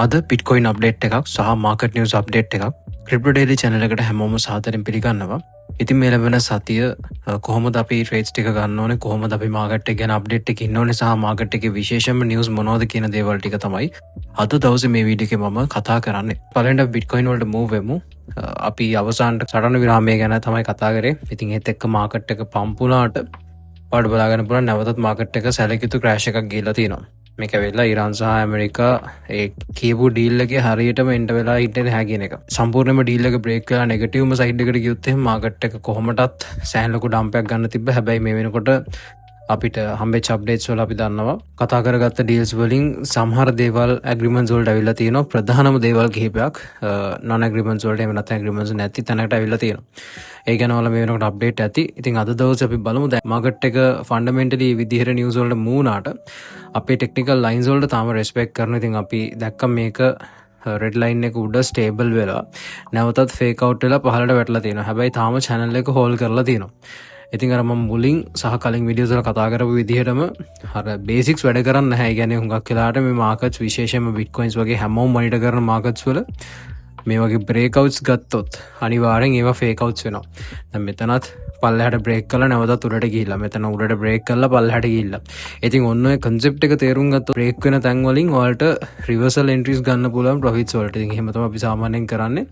අද පිට්කොයින් අප්ඩේට් එකක් සහ මාකට් නිවස් අප්ඩේට් එකක් ක්‍රිප්ටෝ ඩේලි channel එකට හැමෝම සාදරයෙන් පිළිගන්නවා. ඉතින් මේ ලැබෙන සතිය කොහොමද අපි ට්‍රේඩ්ස් ටික ගන්න ඕනේ, කොහොමද අපි මාකට් එක ගැන අප්ඩේට් එක ඉන්න ඕනේ සහ මාකට් එකේ විශේෂම නිවුස් මොනවද කියන දේවල් ටික තමයි අද දවසේ මේ වීඩියෝ එකේ මම කතා කරන්නේ. පළවෙනිට බිට්කොයින් වලට මූව් වෙමු. අපි අවසානට සටන විරාමය ගැන තමයි කතා කරේ. ඉතින් ඒත් එක්ක මාකට් එක පම්ප් වුණාට ඔයාලට බලාගන්න පුළුවන් නැවතත් මාකට් එක සැලකියුතු ක්‍රෑෂ් එකක් ගිහලා තියෙනවා. මේක වෙලා ඉරාන් සහ ඇමරිකා ඒ කියපු ඩීල් එකේ හරියටම එන්ටර් වෙලා හිටින්නේ නැහැ කියන එක. සම්පූර්ණයෙන්ම ඩීල් එක බ්‍රේක් වෙලා නෙගටිව්ම සයිඩ් එකට ගියොත් එහෙනම් මාකට් එක කොහොමදත් සෑහෙන ලොකු ඩම්පයක් ගන්න තිබ්බ. හැබැයි මේ වෙනකොට අපිට හම්බෙච්ච අප්ඩේට්ස් වල අපි දන්නවා කතා කරගත්ත ඩීල්ස් වලින් සමහර දේවල් ඇග්‍රීමන්ට්ස් වලට අවිල්ලා තියෙනවා. ප්‍රධානම දේවල් කිහිපයක් non ඇග්‍රීමන්ට්ස් වලට එහෙම නැත්නම් ඇග්‍රීමන්ට්ස් නැති තැනකට අවිල්ලා තියෙනවා. ඒ ගැන වල මේ වෙනකොට අප්ඩේට් ඇති. ඉතින් අද දවසේ අපි බලමු දැන් මාකට් එක ෆන්ඩමෙන්ටලි විදිහට නිවුස් වලට මූව් වුණාට අපේ ටෙක්නිකල් ලයින්ස් වලට තාම රෙස්පෙක්ට් කරනවා. ඉතින් අපි දැක්කම මේක රෙඩ් ලයින් එක උඩ ස්ටේබල් වෙලා නැවතත් ෆේක් අවුට් වෙලා පහළට වැටලා තියෙනවා. හැබැයි තාම channel එක හෝල්ඩ් කරලා තියෙනවා. ඉතින් අර මම මුලින් සහ කලින් වීඩියෝස් වල කතා කරපු විදිහටම අර බේසික්ස් වැඩ කරන්නේ නැහැ. ඒ කියන්නේ හුඟක් වෙලාවට මේ මාකට්ස් විශේෂයෙන්ම බිට්කොයින්ස් වගේ හැමෝම මොනිටර් කරන මාකට්ස් වල මේ වගේ බ්‍රේක්අවුට්ස් ගත්තොත් අනිවාර්යෙන් ඒවා ෆේක් අවුට්ස් වෙනවා. දැන් මෙතනත් පල්ලෙහාට බ්‍රේක් කරලා නැවතත් උඩට ගිහිල්ලා මෙතන උඩට බ්‍රේක් කරලා පල්ලෙහාට ගිහිල්ලා. ඉතින් ඔන්න ඔය concept එක තේරුම් ගත්තොත් බ්‍රේක් වෙන තැන් වලින් ඔයාලට reversal entries ගන්න පුළුවන් profits වලට. ඉතින් එහෙම තමයි අපි සාමාන්‍යයෙන් කරන්නේ.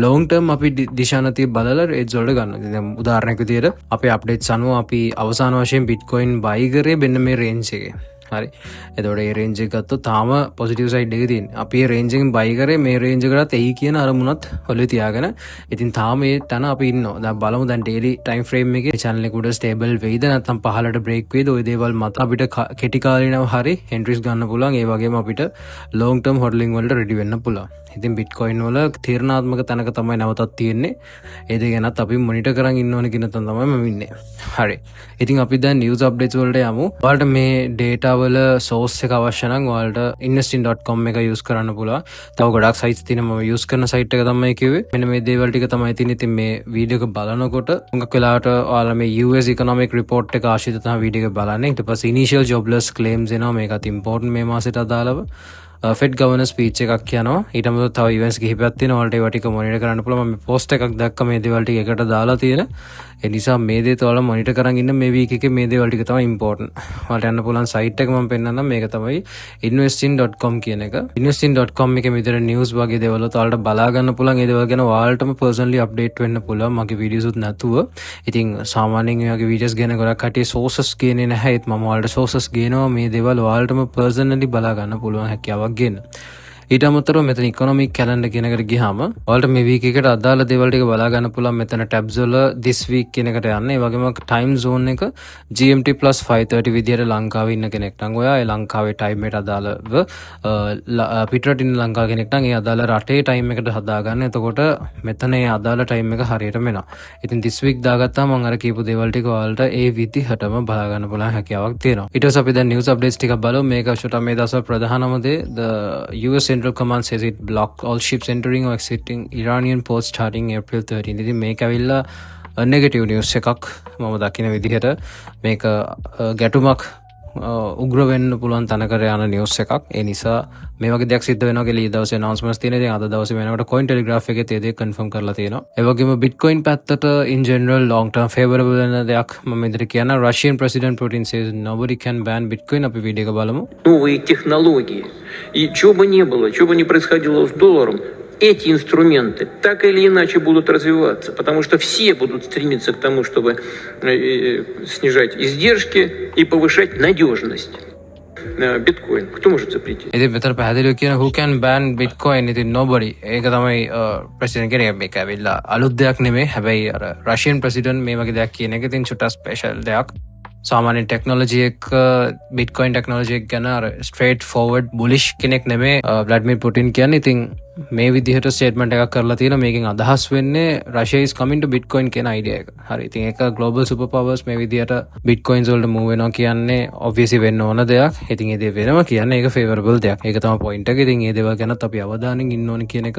long term අපි දිශානතිය බලලා rates වලට ගන්නවා. ඉතින් දැන් උදාහරණයක් විදියට අපේ updates අනුව අපි අවසාන වශයෙන් bitcoin buy කරේ මෙන්න මේ range එකේ. හරි. එතකොට මේ රේන්ජ් එක ගත්තොත් තාම පොසිටිව් සයිඩ් එකේ තියෙන්නේ. අපි මේ රේන්ජ් එකෙන් බයි කරේ මේ රේන්ජ් එකටත් එයි කියන අරමුණත් ඔළුවේ තියාගෙන. ඉතින් තාම මේ තන අපි ඉන්නවා. දැන් බලමු දැන් ඩේලි ටයිම් ෆ්‍රේම් එකේ channel එක උඩ ස්ටේබල් වෙයිද නැත්නම් පහළට බ්‍රේක් වෙයිද? ওই දේවල් මත අපිට කෙටි කාලිනව හරි එන්ට්‍රීස් ගන්න පුළුවන්. ඒ වගේම අපිට long term hodling වලට රෙඩි වෙන්න පුළුවන්. ඉතින් bitcoin වල තීරණාත්මක තැනක තමයි නැවතත් තියෙන්නේ. ඒ දේ ගැනත් අපි මොනිටර් කරන් ඉන්න ඕනේ කියන තැන තමයි මම ඉන්නේ. හරි. ඉතින් අපි දැන් news updates වලට යමු. ඔයාලට මේ data වල source එක අවශ්‍ය නම් ඔයාලට investing.com එක use කරන්න පුළුවන්. තව ගොඩක් sites තියෙනවා. මම use කරන site එක තමයි කිව්වේ. මෙන්න මේ දේවල් ටික තමයි තියෙන්නේ. ඉතින් මේ වීඩියෝ එක බලනකොට හුඟක් වෙලාවට ඔයාලා මේ US economic report එක ආශ්‍රිත තමයි වීඩියෝ එක බලන්නේ. ඊට පස්සේ initial jobless claims එනවා. මේකත් important මේ මාසෙට අදාළව. ෆෙඩ් ගවර්නර් ස්පීච් එකක් කියනවා. ඊට අමතරව තව ඉවෙන්ට්ස් කිහිපයක් තියෙනවා. ඔයාලට ඒවා ටික මොනිටර් කරන්න පුළුවන්. මම පෝස්ට් එකක් දැක්ක මේ දේවල් ටික එකට දාලා තියෙන. ඒ නිසා මේ දේත් ඔයාලා මොනිටර් කරන් ඉන්න මේ වීක් එකේ මේ දේවල් ටික තමයි ඉම්පෝටන්ට්. ඔයාලට යන්න පුළුවන් සයිට් එක මම පෙන්නන්නම්. මේක තමයි investing.com කියන එක. investing.com එකේ විතර නිවුස් වගේ දේවල් ඔයාලට බලා ගන්න පුළුවන්. ඒ දේවල් ගැන ඔයාලටම පර්සනලි අප්ඩේට් වෙන්න පුළුවන්. මගේ වීඩියෝස් උත් නැතුව. ඉතින් සාමාන්‍යයෙන් මේ වගේ වීඩියෝස් ගැන ගොඩක් කට්ටිය සෝසස් ගේන්නේ නැහැ. ඒත් මම ඔයාලට සෝසස් ගේනවා. මේ දේවල් ඔයාලටම පර්සනලි බලා ගන්න පුළුවන් හැකියාවක් ගන්න. ඊට අමතරව මෙතන ඉකොනොමික් කැලෙන්ඩර් කියන එකට ගියාම ඔයාලට මේ වීක් එකට අදාළ දේවල් ටික බලා ගන්න පුළුවන්. මෙතන ටැබ්ස් වල this week කියන එකට යන්න. ඒ වගේම ටයිම් zone එක GMT + 5:30 විදියට ලංකාවේ ඉන්න කෙනෙක් නම් ඔයා ඒ ලංකාවේ ටයිම් එකට අදාළව පිටරට ඉන්න ලංකාව කෙනෙක් නම් ඒ අදාළ රටේ ටයිම් එකට හදාගන්න. එතකොට මෙතන ඒ අදාළ ටයිම් එක හරියටම එනවා. ඉතින් this week දාගත්තාම මම අර කියපු දේවල් ටික ඔයාලට ඒ විදිහටම බලා ගන්න පුළුවන් හැකියාවක් තියෙනවා. ඊට පස්සේ අපි දැන් news updates ටික බලමු. මේක ෂොට් මේ දවස්වල ප්‍රධානම දේ the US Central Command says it blocked all ships entering or exiting Iranian ports starting April 13. ඉතින් මේක ඇවිල්ලා නෙගටිව් නිවුස් එකක් මම දකින විදිහට. මේක ගැටුමක් උග්‍ර වෙන්න පුළුවන් තැනකට යන නිවුස් එකක්. ඒ නිසා මේ වගේ දෙයක් සිද්ධ වෙනවා කියලා ඊ දවසේ announcements තියෙනවා. ඉතින් අද දවසේ වෙනකොට coin telegraph එකේ තේ දේ confirm කරලා තියෙනවා. ඒ වගේම bitcoin පැත්තට in general long term favorable වෙන දෙයක් මම ඉදිරිය කියන Russian President Putin says nobody can ban bitcoin. අපි වීඩියෝ එක බලමු. Новые технологии. И чего бы ни было, чего бы ни происходило с долларом, эти инструменты так или иначе будут развиваться, потому что все будут стремиться к тому, чтобы снижать издержки и повышать надежность. Bitcoin. Кто может запретить? ඉතින් මෙතන පැහැදිලිව කියන who can ban bitcoin? ඉතින් nobody. ඒක තමයි ප්‍රෙසිඩන්ට් කෙනෙක් මේක ඇවිල්ලා අලුත් දෙයක් නෙමෙයි. හැබැයි අර රෂියන් ප්‍රෙසිඩන්ට් මේ වගේ දෙයක් කියන එක ඉතින් චුට්ටක් ස්පෙෂල් දෙයක්. සාමාන්‍යයෙන් ටෙක්නොලොජි එක බිට්කොයින් ටෙක්නොලොජි එක ගැන අර ස්ට්‍රේට් ෆෝවර්ඩ් බුලිෂ් කෙනෙක් නෙමෙයි ව්ලාඩිමිර් පුටින් කියන්නේ. ඉතින් මේ විදිහට ස්ටේට්මන්ට් එකක් කරලා තියෙන මේකෙන් අදහස් වෙන්නේ Russia is coming to Bitcoin කියන idea එක. හරි. ඉතින් ඒක global super powers මේ විදිහට Bitcoins වලට move වෙනවා කියන්නේ obviously වෙන්න ඕන දෙයක්. ඉතින් ඒ දේ වෙනවා කියන්නේ ඒක favorable දෙයක්. ඒක තමයි point එක. ඉතින් මේ දේවල් ගැනත් අපි අවධානයෙන් ඉන්න ඕනේ කියන එක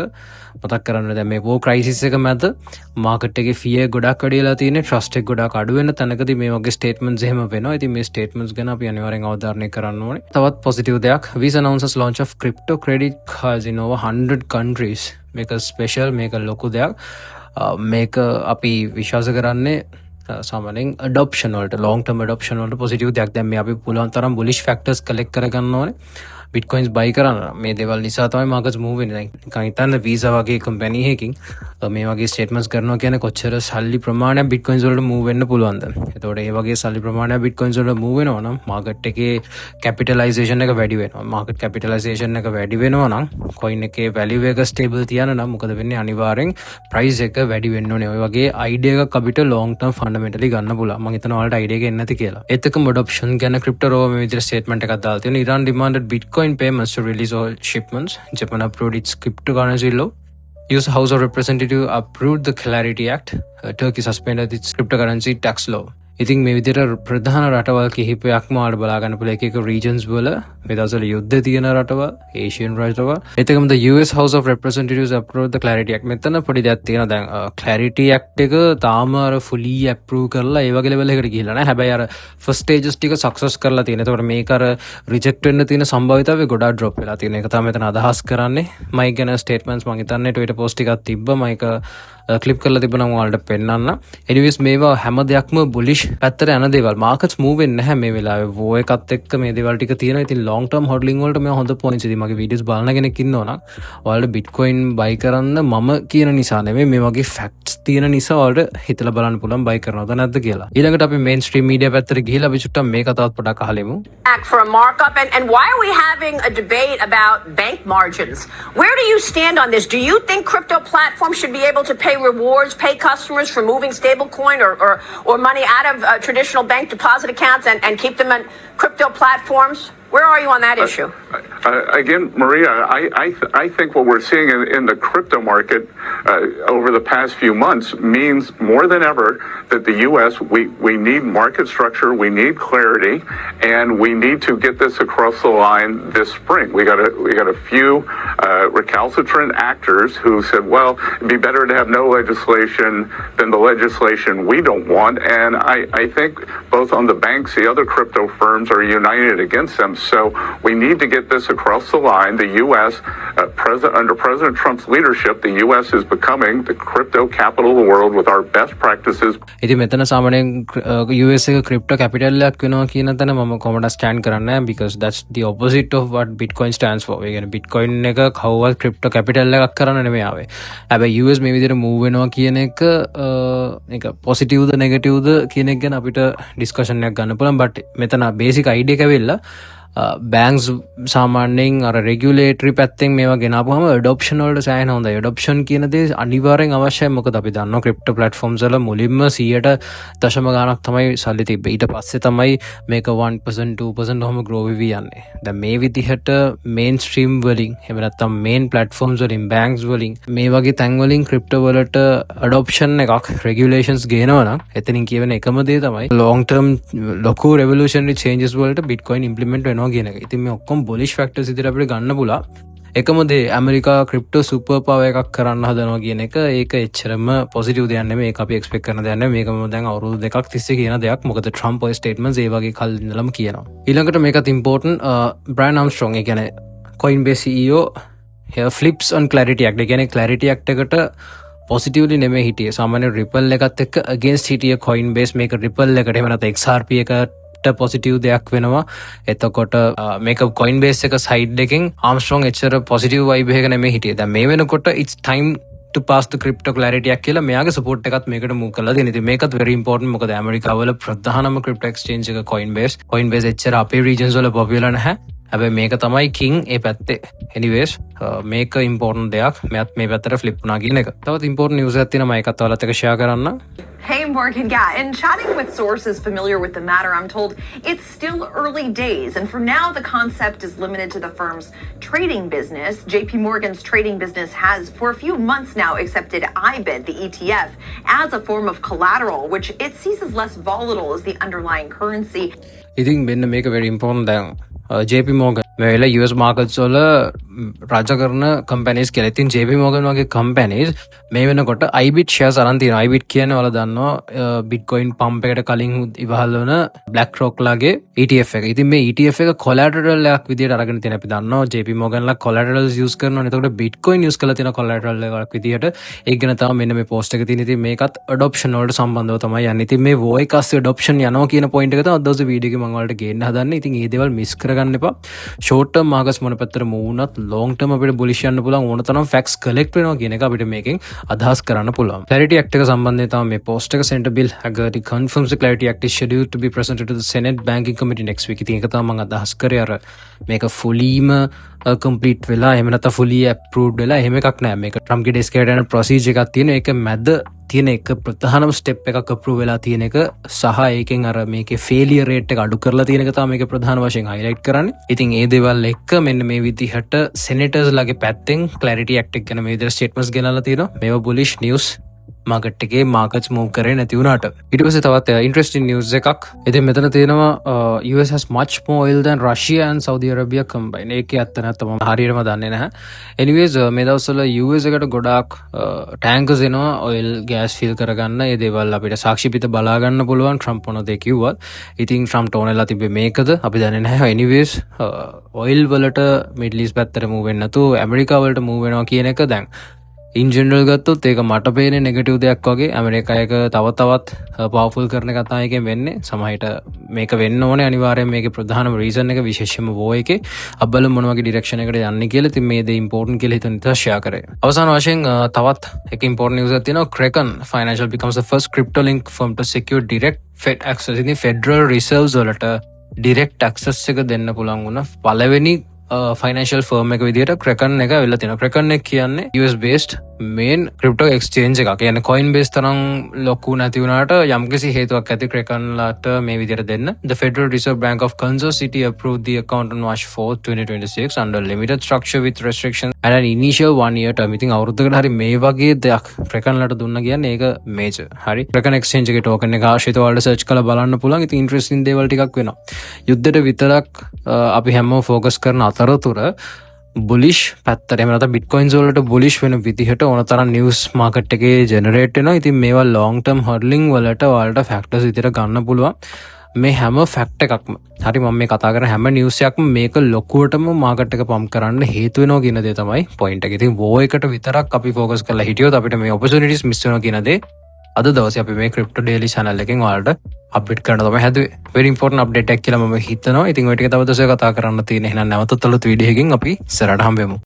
මතක් කරගන්න. දැන් මේ war crisis එක මැද market එකේ fear ගොඩක් වැඩි වෙලා තියෙන්නේ, trust එක ගොඩක් අඩු වෙන තැනකදී මේ වගේ statements එහෙම වෙනවා. ඉතින් මේ statements ගැන අපි අනිවාර්යෙන් අවධාරණය කරන්න ඕනේ. තවත් positive දෙයක්, Visa announces launch of crypto credit cards in over 100 countries. මේක ස්පෙෂල්, මේක ලොකු දෙයක්. මේක අපි විශ්වාස කරන්නේ සාමාන්‍යයෙන් adoption වලට, long term adoption වලට positive දෙයක්. දැන් මේ අපි පුළුවන් තරම් bullish factors collect කරගන්න ඕනේ. Bitcoins buy කරන්න. මේ දේවල් නිසා තමයි markets move වෙන්නේ. දැන් නිකන් හිතන්න Visa වගේ company එකකින් මේ වගේ statements කරනවා කියන්නේ කොච්චර සල්ලි ප්‍රමාණයක් Bitcoins වලට move වෙන්න පුළුවන්ද? එතකොට මේ වගේ සල්ලි ප්‍රමාණයක් Bitcoins වලට move වෙනවා නම් market එකේ capitalization එක වැඩි වෙනවා. market capitalization එක වැඩි වෙනවා නම් coin එකේ value එක stable තියන නම් මොකද වෙන්නේ? අනිවාර්යෙන් price එක වැඩි වෙන්න ඕනේ. ඔය වගේ idea එකක් අපිට long term fundamentally ගන්න පුළුවන්. මම හිතනවා ඔයාලට idea එක එන්නේ නැති කියලා. ඒත් එක්කම adoption ගැන crypto rover මේ විදිහට statement එකක් දාලා තියෙනවා. Iran demanded Bitcoin payments to release all shipments. Japan approved its cryptocurrency law. US House of Representatives approved the Clarity Act. Turkey suspended its cryptocurrency tax law. ඉතින් මේ විදිහට ප්‍රධාන රටවල් කිහිපයක්ම ආඩ බලා ගන්න පුළුවන් එක එක regions වල මේ දවස්වල යුද්ධ තියෙන රටවල්, Asian රටවල්. එතකම the US House of Representatives approved the Clarity Act. මෙතන පොඩි දෙයක් තියෙනවා. දැන් Clarity Act එක තාම අර fully approve කරලා ඒ වගේ level එකකට ගිහිල්ලා නැහැ. හැබැයි අර first stages ටික success කරලා තියෙනවා. ඒතකොට මේක අර reject වෙන්න තියෙන සම්භාවිතාවය ගොඩාක් drop වෙලා තියෙනවා. ඒක තමයි මෙතන අදහස් කරන්නේ. මයික් ගැන statements මම හිතන්නේ Twitter post එකක් තිබ්බා. මයික ක්ලිප් කරලා තිබුණා මම ඔයාලට පෙන්නන්න. anyways මේවා හැම දෙයක්ම bullish පැත්තට යන දේවල්. markets move වෙන්නේ නැහැ මේ වෙලාවේ. war එකත් එක්ක මේ දේවල් ටික තියෙනවා. ඉතින් long term hodling වලට මේ හොඳ points. ඉතින් මගේ videos බලන කෙනෙක් ඉන්නවා නම් ඔයාලට bitcoin buy කරන්න මම කියන නිසා නෙමෙයි, මේ වගේ facts තියෙන නිසා ඔයාලට හිතලා බලන්න පුළුවන් buy කරනවද නැද්ද කියලා. ඊළඟට අපි mainstream media පැත්තට ගිහිල්ලා අපි චුට්ටක් මේක තවත් පොඩක් අහලෙමු. For a markup, and why are we having a debate about bank margins? Where do you stand on this? Do you think crypto platforms should be able to pay rewards, pay customers for moving stablecoin or money out of traditional bank deposit accounts and keep them on crypto platforms? Where are you on that issue? Again, Maria, I think what we're seeing in the crypto market over the past few months means more than ever that the U.S. we need market structure, we need clarity, and we need to get this across the line this spring. We got a few recalcitrant actors who said, well, it'd be better to have no legislation than the legislation we don't want. And I think both on the banks, the other crypto firms are united against them. So we need to get this across the line. The U.S., under President Trump's leadership, the U.S. is becoming the crypto capital of the world with our best practices. ඉතින් මෙතන සාමාන්‍යයෙන් US එක crypto capital එකක් වෙනවා කියන තැන මම කොහොමද stand කරන්නේ, because that's the opposite of what Bitcoin stands for. ඒ කියන්නේ Bitcoin එක කවවත් crypto capital එකක් කරන්න නෙමෙයි ආවේ. හැබැයි US මේ විදිහට move වෙනවා කියන එක ඒක positive ද negative ද කියන එක ගැන අපිට discussion එකක් ගන්න පුළුවන්. but මෙතන basic idea එක වෙලා බෑන්ක්ස් සාමාන්‍යයෙන් අර රෙගියුලේටරි පැත්තෙන් මේවා ගෙනාපුවම ඇඩොප්ෂන් වලට සෑහෙන හොඳයි. ඇඩොප්ෂන් කියන දේ අනිවාර්යෙන් අවශ්‍යයි. මොකද අපි දන්නවා ක්‍රිප්ටෝ ප්ලැට්ෆෝම්ස් වල මුලින්ම 100% ගාණක් තමයි සල්ලි තිබ්බේ. ඊට පස්සේ තමයි මේක 1% 2% ඔහොම ග්‍රෝ වෙවි යන්නේ. දැන් මේ විදිහට මේන් ස්ට්‍රීම් වලින් එහෙම නැත්නම් මේන් ප්ලැට්ෆෝම්ස් වලින් බෑන්ක්ස් වලින් මේ වගේ තැන් වලින් ක්‍රිප්ටෝ වලට ඇඩොප්ෂන් එකක් රෙගියුලේෂන්ස් ගේනවා නම් එතනින් කියවෙන එකම දේ තමයි ලොන්ග් ටර්ම් ලොකු රෙවොලූෂනරි චේන්ජස් වලට බිට්කොයින් ඉම්ප්ලිමන්ට් වෙනවා කියන එක. ඉතින් මේ ඔක්කොම bullish factors විදිහට අපිට ගන්න පුළුවන්. එකම දේ ඇමරිකා ක්‍රිප්ටෝ සුපර් පවර් එකක් කරන්න හදනවා කියන එක ඒක එච්චරම පොසිටිව් දෙයක් නෙමෙයි. ඒක අපි එක්ස්පෙක්ට් කරන දෙයක් නෙමෙයි. මේකම දැන් අවුරුදු දෙකක් තිස්සේ කියන දෙයක්. මොකද ට්‍රම්ප් ඔය ස්ටේට්මන්ට්ස් ඒ වගේ කල් ඉඳලම කියනවා. ඊළඟට මේකත් ඉම්පෝටන්ට් බ්‍රයන් ආම්ස්ට්‍රෝං ඒ කියන්නේ Coinbase CEO flips on Clarity Act. ඒ කියන්නේ Clarity Act එකට පොසිටිව්ලි නෙමෙයි හිටියේ. සාමාන්‍ය රිපල් එකත් එක්ක against හිටියේ Coinbase. මේක රිපල් එකට එහෙම නැත්නම් XRP එකට පොසිටිව් දෙයක් වෙනවා. එතකොට මේක Coinbase එක සයිඩ් එකෙන් ආම්ස්ට්‍රෝං එච්චර පොසිටිව් වයිබ් එක නෙමෙයි හිටියේ. දැන් මේ වෙනකොට it's time to pass the crypto clarity act කියලා මෙයාගේ support එකත් මේකට move කරලා දෙන. ඉතින් මේකත් very important. මොකද ඇමරිකාව වල ප්‍රධානම crypto exchange එක Coinbase. Coinbase එච්චර අපේ regions වල popular නැහැ. හැබැයි මේක තමයි king ඒ පැත්තේ. anyways මේක important දෙයක්. මෙයත් මේ පැත්තට flip වුණා කියන එක. තවත් important news එකක් තියෙනවා මම ඒකත් ඔයාලත් එක්ක share කරන්න. Hey, Morgan. Yeah, and chatting with sources familiar with the matter, I'm told it's still early days. And for now, the concept is limited to the firm's trading business. JP Morgan's trading business has, for a few months now, accepted IBID, the ETF, as a form of collateral, which it sees as less volatile as the underlying currency. ඉතින් මෙන්න මේක very important දැන් JP Morgan මේ වෙලාව US markets වල රජ කරන companies කියලා. ඉතින් JP Morgan වගේ companies මේ වෙනකොට IBIT shares අරන් තියෙනවා. IBIT කියන්නේ ඔයාලා දන්නවා Bitcoin pump එකට කලින් ඉවහල් වන BlackRock ලාගේ ETF එක. ඉතින් මේ ETF එක collateral එකක් විදියට අරගෙන තියෙන අපි දන්නවා JP Morgan ලා collaterals use කරනවා. එතකොට Bitcoin use කරලා තියෙන collateral එකක් විදියට ඒක ගැන තමයි මෙන්න මේ post එක තියෙන. ඉතින් මේකත් adoption වලට සම්බන්ධව තමයි යන්නේ. ඉතින් මේ VOIC adoption යනවා කියන point එක තමයි අද දවසේ වීඩියෝ එකේ මම ඔයාලට ගේන්න හදන්නේ. ඉතින් මේ දේවල් miss කරගන්න එපා. short term markets මොන පැත්තට move වුණත් long term අපිට bullish යන්න පුළුවන් ඕන තරම් facts collect වෙනවා කියන එක අපිට මේකෙන් අදහස් කරන්න පුළුවන්. Clarity Act එක සම්බන්ධයෙන් තමයි මේ post එක Senator Bill Hagerty confirms the Clarity Act is scheduled to be presented to the Senate Banking Committee next week. ඉතින් ඒක තමයි මම අදහස් කරේ අර මේක fullyම complete වෙලා එහෙම නැත්නම් fully approved වෙලා එහෙම එකක් නෑ. මේක Trump ගේ desk එකට යන procedure එකක් තියෙන. ඒක මැද තියෙන එක ප්‍රධානම ස්ටෙප් එකක් අප්‍රූව් වෙලා තියෙන එක සහ ඒකෙන් අර මේකේ ෆේලියර් රේට් එක අඩු කරලා තියෙන එක තමයි මේකේ ප්‍රධාන වශයෙන් highlight කරන්නේ. ඉතින් ඒ දේවල් එක්ක මෙන්න මේ විදිහට senators ලාගේ පැත්තෙන් Clarity Act එක ගැන මේ විදිහට statements ගෙනල්ලා තියෙනවා. මේවා bullish news මාකට් එකේ මාකට්ස් මූව් කරේ නැති වුණාට. ඊට පස්සේ තවත් interesting news එකක්. ඉතින් මෙතන තියෙනවා US has much more oil than Russia and Saudi Arabia combined. ඒකේ ඇත්ත නැත්නම් මම හරියටම දන්නේ නැහැ. Anyways මේ දවස්වල US එකට ගොඩාක් tankers එනවා oil gas fill කරගන්න. ඒ දේවල් අපිට සාක්ෂි පිට බලා ගන්න පුළුවන් Trump මොනවද කිව්වත්. ඉතින් Trump ටෝනෙලා තිබ්බේ මේකද අපි දන්නේ නැහැ. Anyways oil වලට Middle East පැත්තට move වෙන්න නැතුව ඇමරිකා වලට move වෙනවා කියන එක දැන් in general ගත්තොත් ඒක මට පේන්නේ නෙගටිව් දෙයක් වගේ. ඇමරිකා එක තව තවත් පවර්ෆුල් කරන එක තමයි එකෙන් වෙන්නේ. සමහරට මේක වෙන්න ඕනේ අනිවාර්යයෙන්. මේකේ ප්‍රධානම රීසන් එක විශේෂයෙන්ම වෝ එකේ අබ්බල මොන වගේ ඩිරෙක්ෂන් එකකට යන්නේ කියලා. ඉතින් මේ දේ ඉම්පෝටන්ට් කියලා හිතන නිසා ෂෙයා කරේ. අවසාන වශයෙන් තවත් එක ඉම්පෝටන්ට් නිවුස් එකක් තියෙනවා. Kraken Financial becomes the first crypto link firm to secure direct Fed access. ඉතින් Federal Reserves වලට direct access එක දෙන්න පුළුවන් වුණා පළවෙනි financial firm එක විදිහට Kraken එක වෙලා තියෙනවා. Kraken එක කියන්නේ US based main crypto exchange එකක්. කියන්නේ Coinbase තරම් ලොකු නැති වුණාට යම්කිසි හේතුවක් ඇති Kraken ලාට මේ විදිහට දෙන්න. The Federal Reserve Bank of Kansas City approved the account on March 4, 2026 under limited structure with restrictions and an initial 1 year term. ඉතින් අවුරුද්දකට හරි මේ වගේ දෙයක් Kraken ලාට දුන්න කියන්නේ ඒක major. හරි. Kraken exchange එකේ token එක ආශ්‍රිත වලට search කරලා බලන්න පුළුවන්. ඉතින් interesting දේවල් ටිකක් වෙනවා. යුද්ධයට විතරක් අපි හැමෝම focus කරන අතරතුර bullish පැත්තට එහෙම නැත්නම් bitcoins වලට bullish වෙන විදිහට ඕන තරම් news market එකේ generate වෙනවා. ඉතින් මේවා long term hodling වලට ඔයාලට factors විදිහට ගන්න පුළුවන්. මේ හැම fact එකක්ම හරි මම මේ කතා කරන හැම news එකක්ම මේක ලොකුවටම market එක pump කරන්න හේතු වෙනවා කියන දේ තමයි point එක. ඉතින් war එකට විතරක් අපි focus කරලා හිටියොත් අපිට මේ opportunities miss වෙනවා කියන දේ අද දවසේ අපි මේ crypto daily channel එකෙන් ඔයාලට අප්ඩේට් කරන්න තමයි හැදුවේ. very important update එකක් කියලා මම හිතනවා. ඉතින් ඔය ටික තව දවසක කතා කරන්න තියෙන. එහෙනම් නැවතත් අලුත් වීඩියෝ එකකින් අපි ඉස්සරහට හම්බෙමු.